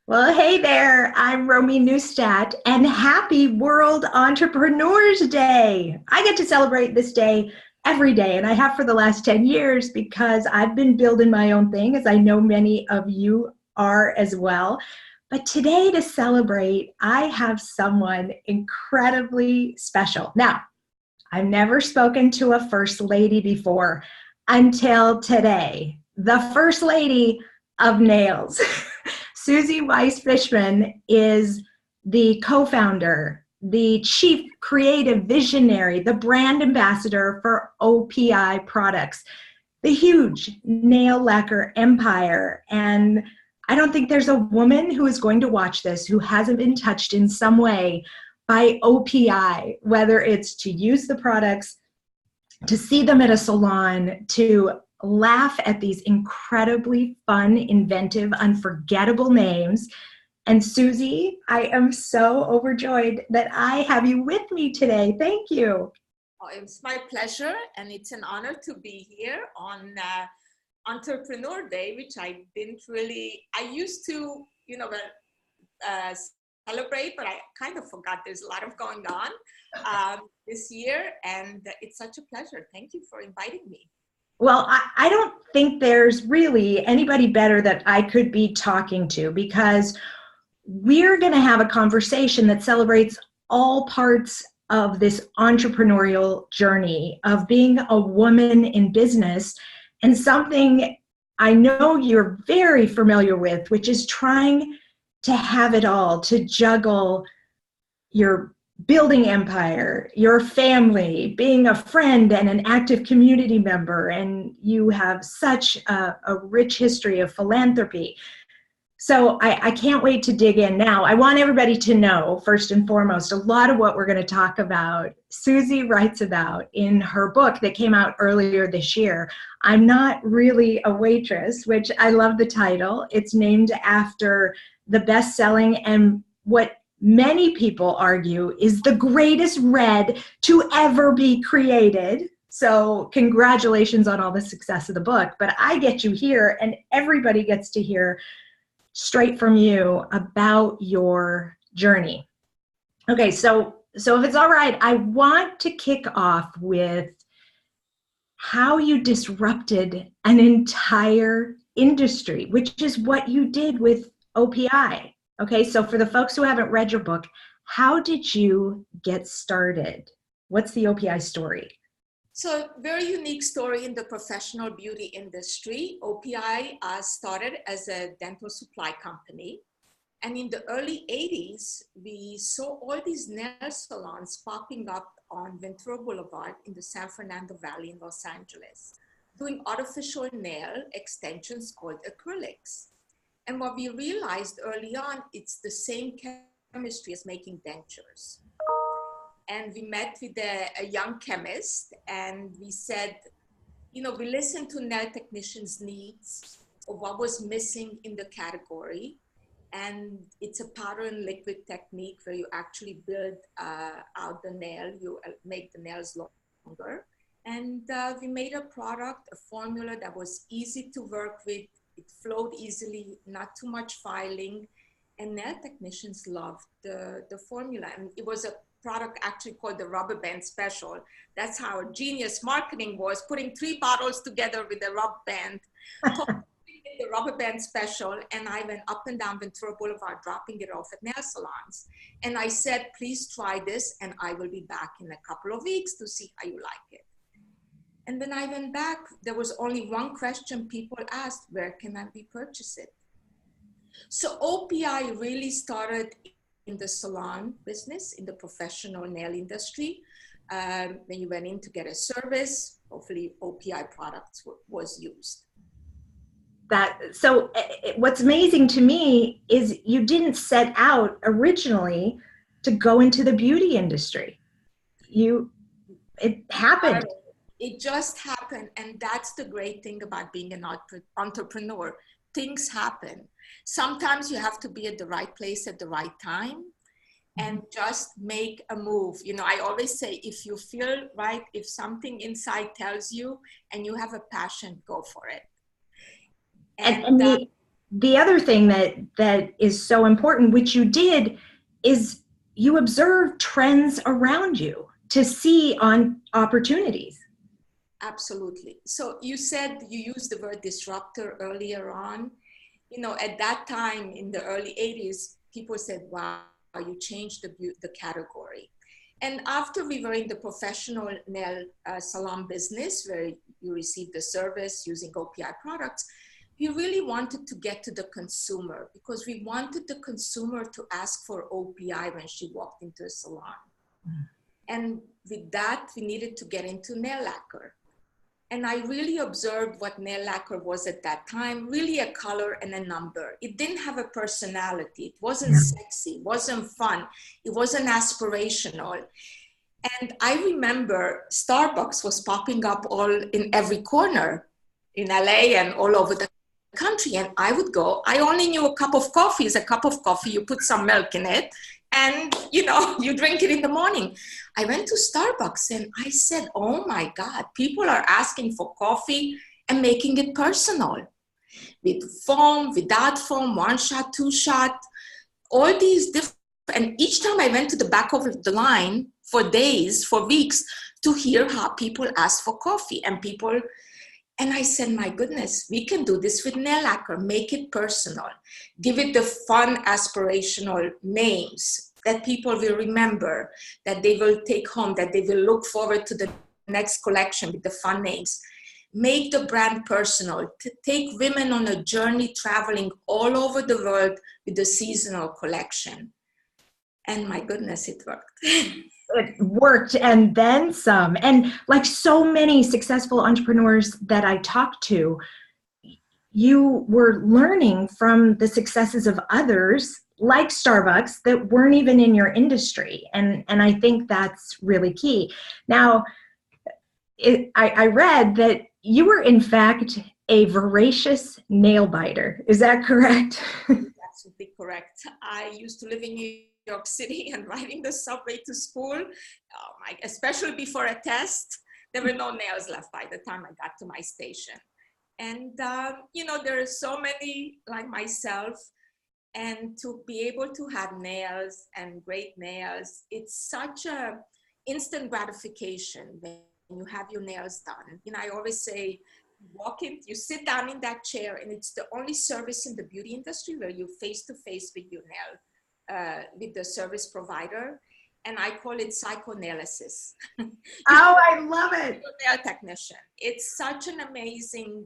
Well, hey there. I'm Romi Neustadt, and happy World Entrepreneurs Day. I get to celebrate this day every day, and I have for the last 10 years because I've been building my own thing, as I know many of you are as well. But today, to celebrate, I have someone incredibly special. Now, I've never spoken to a first lady before until today. The first lady of nails. Suzi Weiss-Fischmann is the co-founder, the chief creative visionary, the brand ambassador for OPI products, the huge nail lacquer empire. And I don't think there's a woman who is going to watch this who hasn't been touched in some way by OPI, whether it's to use the products, to see them at a salon, to laugh at these incredibly fun, inventive, unforgettable names. And Suzi, I am so overjoyed that I have you with me today. Thank you. Oh, it's my pleasure, and it's an honor to be here on Entrepreneur Day, which I didn't really, I used to, uh, celebrate, but I kind of forgot there's a lot of going on this year, and it's such a pleasure. Thank you for inviting me. Well, I don't think there's really anybody better that I could be talking to, because we're going to have a conversation that celebrates all parts of this entrepreneurial journey of being a woman in business, and something I know you're very familiar with, which is trying to have it all, to juggle your building empire, your family, being a friend and an active community member, and you have such a rich history of philanthropy. So I can't wait to dig in now. I want everybody to know, first and foremost, a lot of what we're going to talk about, Suzi writes about in her book that came out earlier this year. I'm Not Really a Waitress, which I love the title. It's named after the best-selling and what many people argue is the greatest red to ever be created. So congratulations on all the success of the book. But I get you here, and everybody gets to hear straight from you about your journey. Okay, so if it's all right, I want to kick off with how you disrupted an entire industry, which is what you did with OPI. Okay, so for the folks who haven't read your book, how did you get started? What's the OPI story? So, very unique story in the professional beauty industry. OPI started as a dental supply company. And in the early 80s, we saw all these nail salons popping up on Ventura Boulevard in the San Fernando Valley in Los Angeles, doing artificial nail extensions called acrylics. And what we realized early on, it's the same chemistry as making dentures. And we met with a young chemist, and we said, we listened to nail technicians' needs of what was missing in the category. And it's a powder and liquid technique where you actually build out the nail, you make the nails longer. And we made a product, a formula that was easy to work with. It flowed easily, not too much filing. And nail technicians loved the formula. And it was a product actually called the rubber band special. That's how genius marketing was, putting 3 bottles together with a rubber band, the rubber band special. And I went up and down Ventura Boulevard, dropping it off at nail salons. And I said, please try this, and I will be back in a couple of weeks to see how you like it. And then I went back. There was only one question people asked: where can I purchase it? So OPI really started in the salon business, in the professional nail industry. When you went in to get a service, hopefully OPI products was used. So what's amazing to me is you didn't set out originally to go into the beauty industry. It happened. It just happened. And that's the great thing about being an entrepreneur. Things happen. Sometimes you have to be at the right place at the right time and just make a move. I always say, if you feel right, if something inside tells you and you have a passion, go for it. the other thing that is so important, which you did, is you observe trends around you to see on opportunities. Absolutely. So you said you used the word disruptor earlier on. You know, at that time in the early 80s, people said, wow, you changed the category. And after we were in the professional nail salon business, where you received the service using OPI products, we really wanted to get to the consumer because we wanted the consumer to ask for OPI when she walked into a salon. And with that, we needed to get into nail lacquer. And I really observed what nail lacquer was at that time, really a color and a number. It didn't have a personality. It wasn't sexy, it wasn't fun, it wasn't aspirational. And I remember Starbucks was popping up all in every corner in LA and all over the country. And I would go, I only knew a cup of coffee is a cup of coffee, you put some milk in it, and you drink it in the morning. I went to Starbucks and I said, oh my God, people are asking for coffee and making it personal. With foam, without foam, 1 shot, 2 shot, all these different, and each time I went to the back of the line for days, for weeks, to hear how people ask for coffee and I said, my goodness, we can do this with nail lacquer, make it personal, give it the fun, aspirational names that people will remember, that they will take home, that they will look forward to the next collection with the fun names. Make the brand personal, to take women on a journey traveling all over the world with the seasonal collection. And my goodness, it worked. It worked and then some. And like so many successful entrepreneurs that I talked to, you were learning from the successes of others like Starbucks that weren't even in your industry. And I think that's really key. Now, I read that you were in fact a voracious nail biter. Is that correct? Absolutely correct. I used to live in New York City and riding the subway to school, especially before a test, there were no nails left by the time I got to my station. And, there are so many like myself, and to be able to have nails and great nails, it's such a instant gratification when you have your nails done. I always say, you sit down in that chair, and it's the only service in the beauty industry where you face to face with your nail, with the service provider. And I call it psychoanalysis. Oh, I love it. Nail technician. It's such an amazing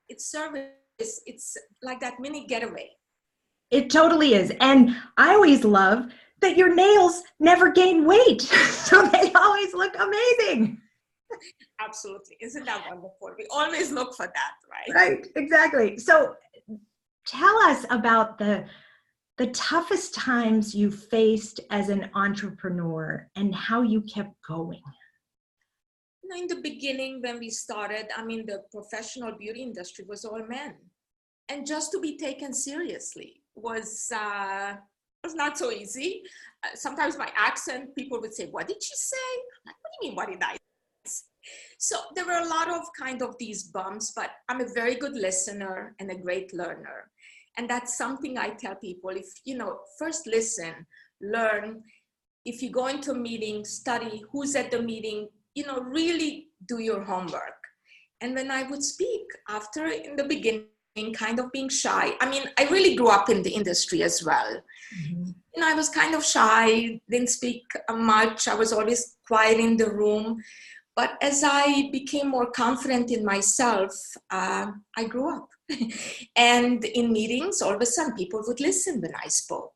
it's service. It's like that mini getaway. It totally is. And I always love that your nails never gain weight. So they always look amazing. Absolutely. Isn't that wonderful? We always look for that, right? Right, exactly. So tell us about the toughest times you faced as an entrepreneur and how you kept going. In the beginning, when we started, the professional beauty industry was all men. And just to be taken seriously was not so easy. Sometimes my accent, people would say, what did she say? I'm like, what do you mean, what did I say? So there were a lot of kind of these bumps, but I'm a very good listener and a great learner. And that's something I tell people, if, first listen, learn. If you go into a meeting, study who's at the meeting, really do your homework. And when I would speak after, in the beginning, kind of being shy. I really grew up in the industry as well. Mm-hmm. I was kind of shy, didn't speak much. I was always quiet in the room. But as I became more confident in myself, I grew up. And in meetings, all of a sudden, people would listen when I spoke.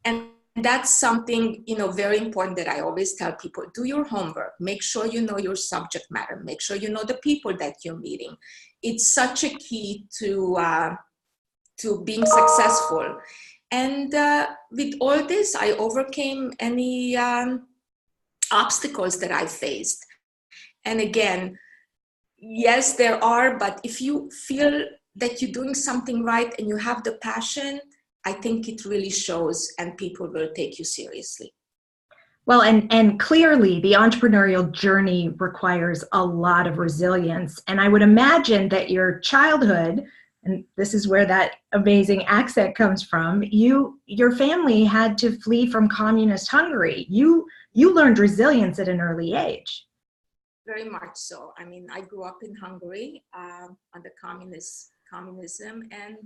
And that's something, very important that I always tell people. Do your homework. Make sure you know your subject matter. Make sure you know the people that you're meeting. It's such a key to being successful. And with all this, I overcame any obstacles that I faced. And again, yes, there are, but if you feel that you're doing something right and you have the passion, I think it really shows and people will take you seriously. Well, and clearly the entrepreneurial journey requires a lot of resilience. And I would imagine that your childhood and this is where that amazing accent comes from, your family had to flee from communist Hungary. You learned resilience at an early age. Very much so. I mean, I grew up in Hungary under communism, and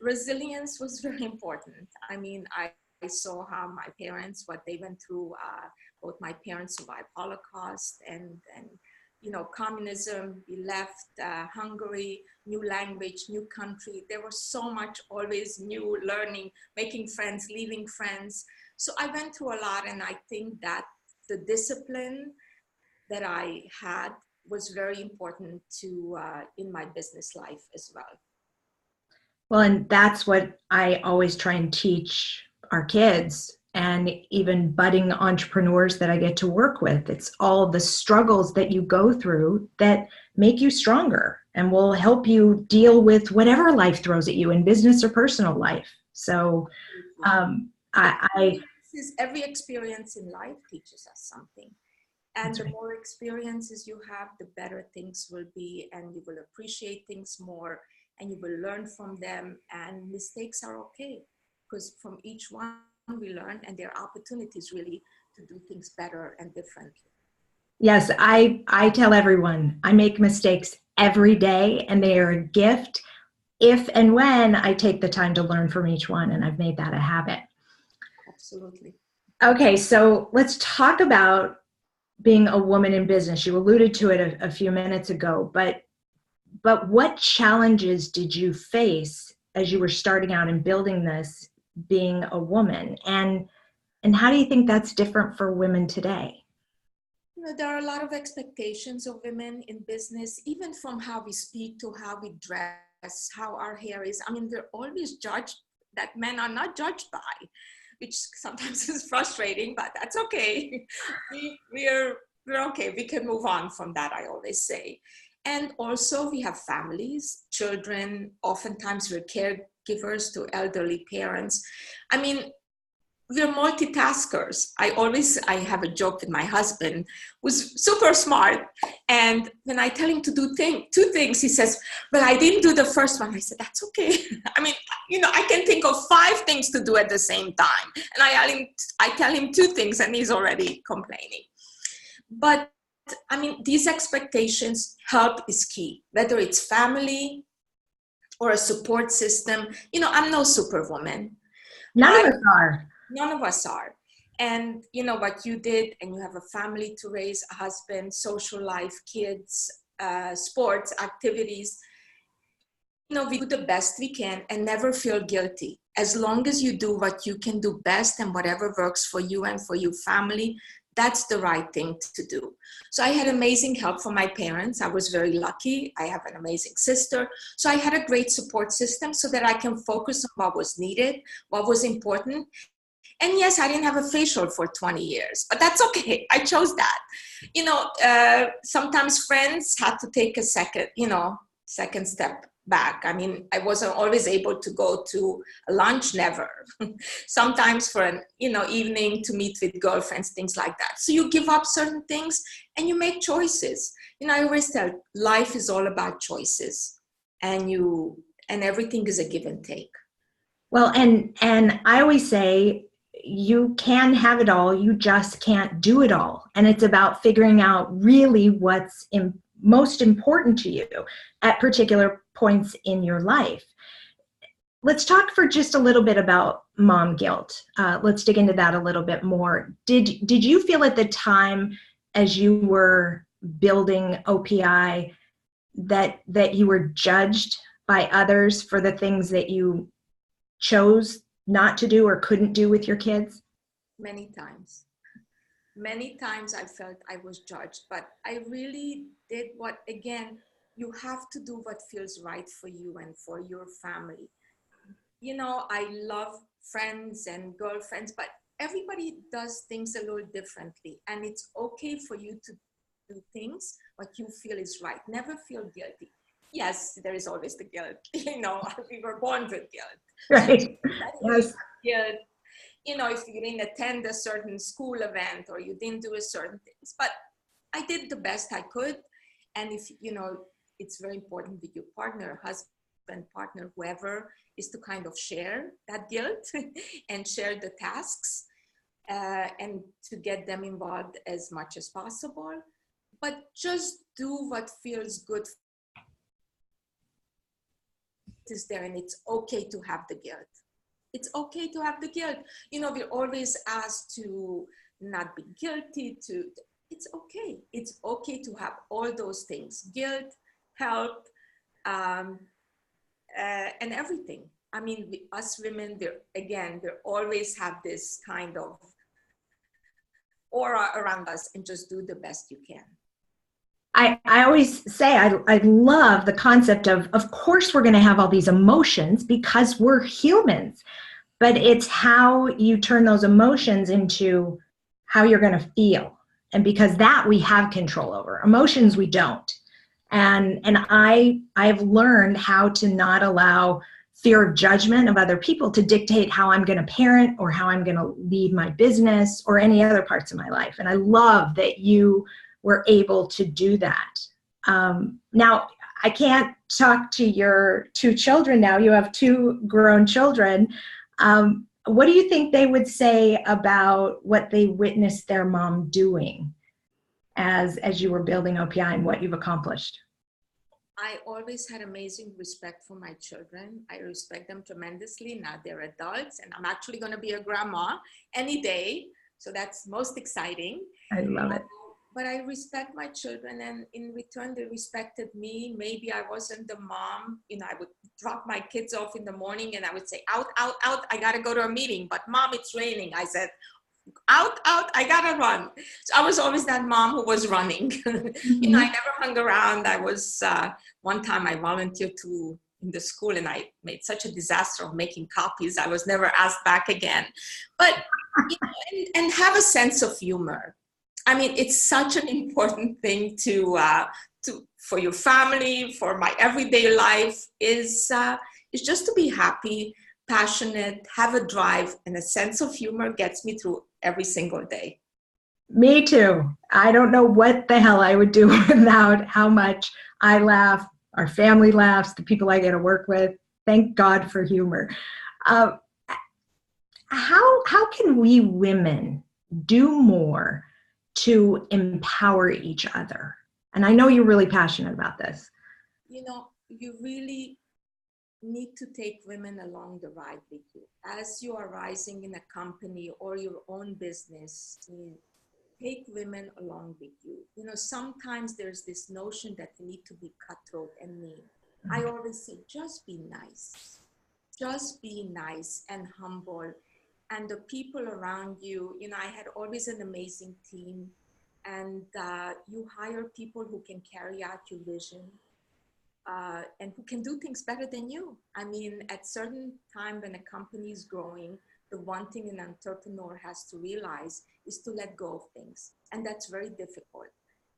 resilience was very important. I mean, I saw how my parents, what they went through. Both my parents survived Holocaust, and you know, communism. We left Hungary, new language, new country. There was so much, always new learning, making friends, leaving friends. So I went through a lot, and I think that the discipline that I had was very important to in my business life as well. Well, and that's what I always try and teach our kids and even budding entrepreneurs that I get to work with. It's all the struggles that you go through that make you stronger and will help you deal with whatever life throws at you in business or personal life. So I every experience in life teaches us something. And the right. more experiences you have, the better things will be, and you will appreciate things more, and you will learn from them. And mistakes are okay, because from each one we learn, and there are opportunities really to do things better and differently. Yes, I tell everyone I make mistakes every day, and they are a gift if and when I take the time to learn from each one, and I've made that a habit. Absolutely. Okay, so let's talk about being a woman in business. You alluded to it a few minutes ago, but what challenges did you face as you were starting out and building this, being a woman, and how do you think that's different for women today? You know, there are a lot of expectations of women in business, even from how we speak to how we dress, how our hair is. I mean, they're always judged that men are not judged by, which sometimes is frustrating, but that's okay. We're okay. We can move on from that, I always say. And also we have families, children, oftentimes we're caregivers to elderly parents. I mean, we're multitaskers. I have a joke with my husband, who's super smart. And when I tell him to do two things, he says, well, I didn't do the first one. I said, that's okay. I mean, you know, I can think of 5 things to do at the same time. And I tell him 2 things and he's already complaining. But I mean, these expectations, help is key, whether it's family or a support system. You know, I'm no superwoman. None of us are. None of us are. And you know what you did, and you have a family to raise, a husband, social life, kids, sports, activities. You know, we do the best we can and never feel guilty. As long as you do what you can do best and whatever works for you and for your family, that's the right thing to do. So I had amazing help from my parents. I was very lucky. I have an amazing sister. So I had a great support system so that I can focus on what was needed, what was important. And yes, I didn't have a facial for 20 years, but that's okay. I chose that. You know, sometimes friends had to take a second step back. I mean, I wasn't always able to go to a lunch, never. Sometimes for an, evening to meet with girlfriends, things like that. So you give up certain things and you make choices. You know, I always tell, life is all about choices, and everything is a give and take. Well, and I always say, you can have it all, you just can't do it all. And it's about figuring out really what's most important to you at particular points in your life. Let's talk for just a little bit about mom guilt. Let's dig into that a little bit more. Did you feel at the time, as you were building OPI, that you were judged by others for the things that you chose not to do or couldn't do with your kids? Many times. Many times I felt I was judged, but I really did again, you have to do what feels right for you and for your family. You know, I love friends and girlfriends, but everybody does things a little differently. And it's okay for you to do things what you feel is right. Never feel guilty. Yes, there is always the guilt. You know, we were born with guilt. Right. So Yes. guilt, you know, if you didn't attend a certain school event or you didn't do a certain things. But I did the best I could. And if, it's very important with your partner, husband, partner, whoever, is to kind of share that guilt and share the tasks and to get them involved as much as possible. But just do what feels good is there, and it's okay to have the guilt. It's okay to have the guilt. You know, we're always asked to not be guilty, it's okay. It's okay to have all those things, guilt, help, and everything. I mean, us women, we always have this kind of aura around us, and just do the best you can. I always say I love the concept of course we're going to have all these emotions because we're humans, but it's how you turn those emotions into how you're going to feel. And because that we have control over. Emotions we don't. And I've learned how to not allow fear of judgment of other people to dictate how I'm going to parent or how I'm going to lead my business or any other parts of my life. And I love that you were able to do that. Now, I can't talk to your two children now. You have two grown children. What do you think they would say about what they witnessed their mom doing as you were building OPI and what you've accomplished? I always had amazing respect for my children. I respect them tremendously. Now they're adults, and I'm actually going to be a grandma any day. So that's most exciting. I love it. But I respect my children, and in return, they respected me. Maybe I wasn't the mom. You know, I would drop my kids off in the morning and I would say, out, out, out, I got to go to a meeting. But mom, it's raining. I said, out, out, I got to run. So I was always that mom who was running. You know, I never hung around. I was, one time I volunteered in the school, and I made such a disaster of making copies. I was never asked back again. But, you know, and have a sense of humor. I mean, it's such an important thing for your family, for my everyday life, is just to be happy, passionate, have a drive, and a sense of humor gets me through every single day. Me too. I don't know what the hell I would do without how much I laugh, our family laughs, the people I get to work with. Thank God for humor. How can we women do more to empower each other? And I know you're really passionate about this. You know, you really need to take women along the ride with you. As you are rising in a company or your own business, take women along with you. You know, sometimes there's this notion that you need to be cutthroat and mean. I always say, just be nice. Just be nice and humble. And the people around you, you know, I had always an amazing team, and you hire people who can carry out your vision and who can do things better than you. I mean, at certain time when a company is growing, the one thing an entrepreneur has to realize is to let go of things. And that's very difficult,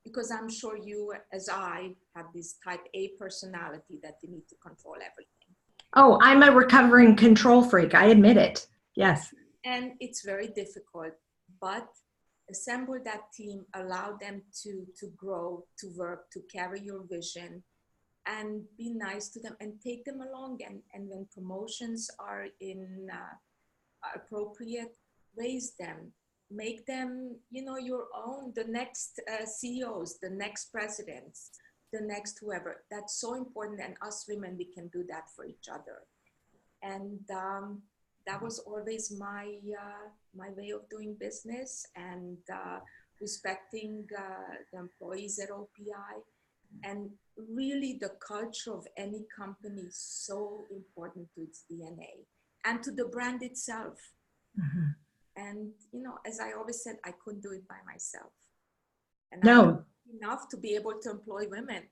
because I'm sure you, as I, have this type A personality that you need to control everything. Oh, I'm a recovering control freak. I admit it. Yes. And it's very difficult, but assemble that team, allow them to grow, to work, to carry your vision, and be nice to them and take them along. And when promotions are in appropriate, raise them, make them, you know, your own, the next CEOs, the next presidents, the next whoever. That's so important. And us women, we can do that for each other. And that was always my way of doing business, and respecting the employees at OPI. And really, the culture of any company is so important to its DNA and to the brand itself. Mm-hmm. And, you know, as I always said, I couldn't do it by myself. And no. I'm enough to be able to employ women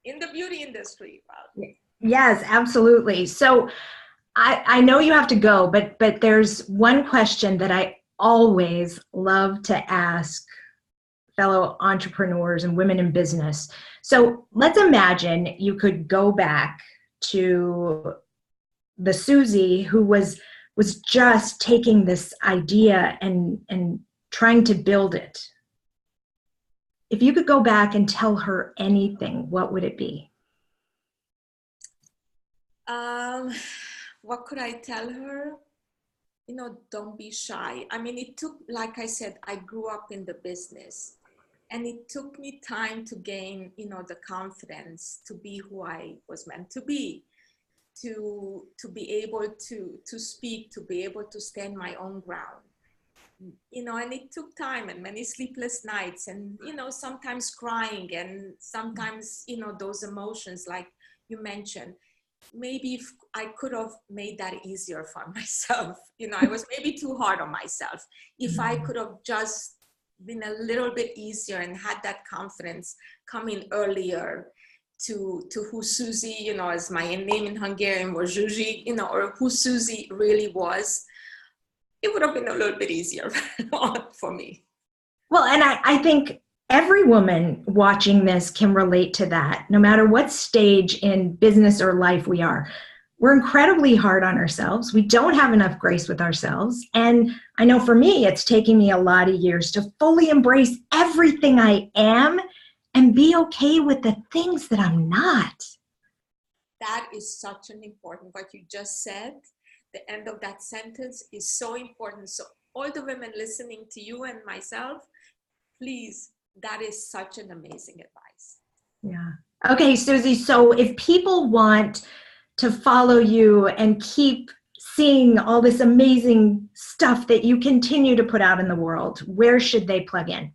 in the beauty industry. Well, yes, absolutely. So I know you have to go, but there's one question that I always love to ask fellow entrepreneurs and women in business. So let's imagine you could go back to the Suzi who was just taking this idea and trying to build it. If you could go back and tell her anything, what would it be? Um, what could I tell her? You know, don't be shy. I mean, it took, like I said, I grew up in the business, and it took me time to gain, you know, the confidence to be who I was meant to be, to be able to speak, to be able to stand my own ground. You know, and it took time and many sleepless nights, and, you know, sometimes crying, and sometimes, you know, those emotions like you mentioned. Maybe if I could have made that easier for myself. You know, I was maybe too hard on myself. If I could have just been a little bit easier and had that confidence come in earlier to who Suzi, you know, as my name in Hungarian was Zsuzsi, you know, or who Suzi really was, it would have been a little bit easier for me. Well, and I think every woman watching this can relate to that, no matter what stage in business or life we are. We're incredibly hard on ourselves. We don't have enough grace with ourselves. And I know for me, it's taking me a lot of years to fully embrace everything I am and be okay with the things that I'm not. That is such an important, what you just said, the end of that sentence is so important. So all the women listening to you and myself, please, that is such an amazing advice. Yeah. Okay, Suzi, so if people want to follow you and keep seeing all this amazing stuff that you continue to put out in the world, where should they plug in?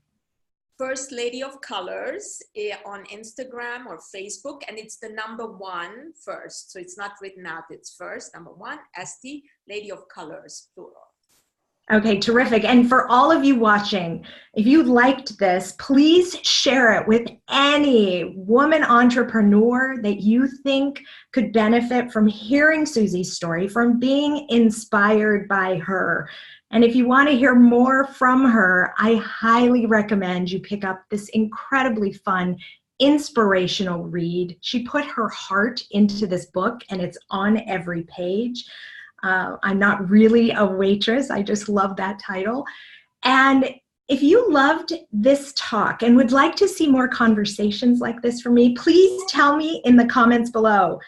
First Lady of Colors on Instagram or Facebook, and it's the number 1 first. So it's not written out, it's first, number 1, ST, Lady of Colors, plural. Okay, terrific. And for all of you watching, if you liked this, please share it with any woman entrepreneur that you think could benefit from hearing Suzi's story, from being inspired by her. And if you want to hear more from her, I highly recommend you pick up this incredibly fun, inspirational read. She put her heart into this book, and it's on every page. I'm not really a waitress. I just love that title. And if you loved this talk and would like to see more conversations like this from me, please tell me in the comments below.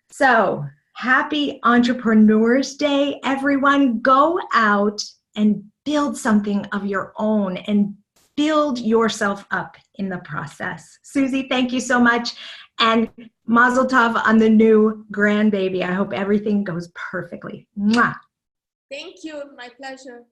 So happy Entrepreneurs Day, everyone. Go out and build something of your own and build yourself up in the process. Suzi, thank you so much. And Mazel Tov on the new grandbaby. I hope everything goes perfectly. Mwah. Thank you. My pleasure.